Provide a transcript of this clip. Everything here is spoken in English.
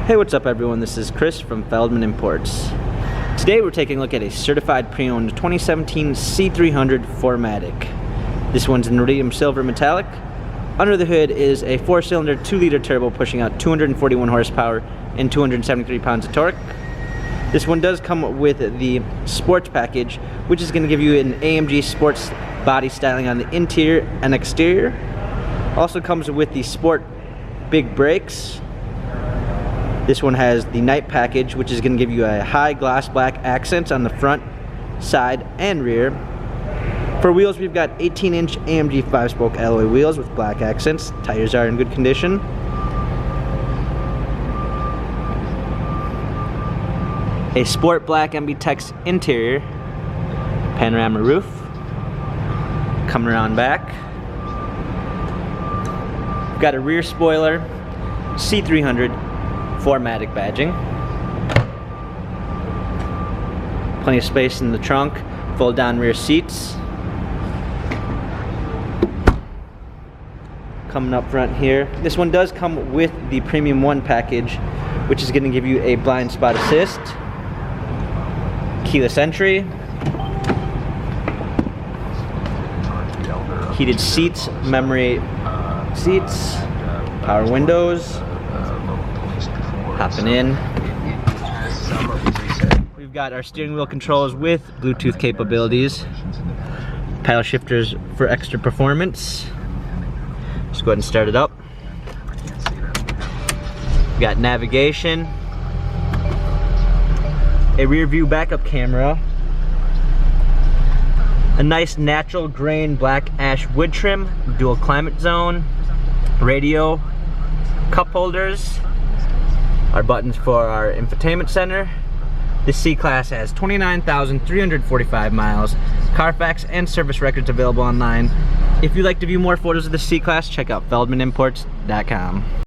Hey, what's up everyone? This is Chris from Feldmann Imports. Today we're taking a look at a certified pre-owned 2017 C300 4MATIC. This one's in rhodium silver metallic. Under the hood is a 4-cylinder 2-liter turbo pushing out 241 horsepower and 273 pounds of torque. This one does come with the sports package, which is going to give you an AMG sports body styling on the interior and exterior. Also comes with the sport big brakes. This one has the night package, which is going to give you a high gloss black accents on the front, side, and rear. For wheels, we've got 18-inch AMG 5-spoke alloy wheels with black accents. Tires are in good condition. A sport black MB-Tex interior. Panorama roof. Coming around back. We've got a rear spoiler, C300. 4MATIC badging. Plenty of space in the trunk, fold down rear seats. Coming up front here, this one does come with the Premium 1 package, which is going to give you a blind spot assist, keyless entry, heated seats, memory seats, power windows. Hopping in, we've got our steering wheel controls with Bluetooth capabilities, paddle shifters for extra performance. Let's go ahead and start it up. We've got navigation, a rear view backup camera, a nice natural grain black ash wood trim, dual climate zone, radio, cup holders, our buttons for our infotainment center. This C-Class has 29,345 miles, Carfax and service records available online. If you'd like to view more photos of the C-Class, check out feldmanimports.com.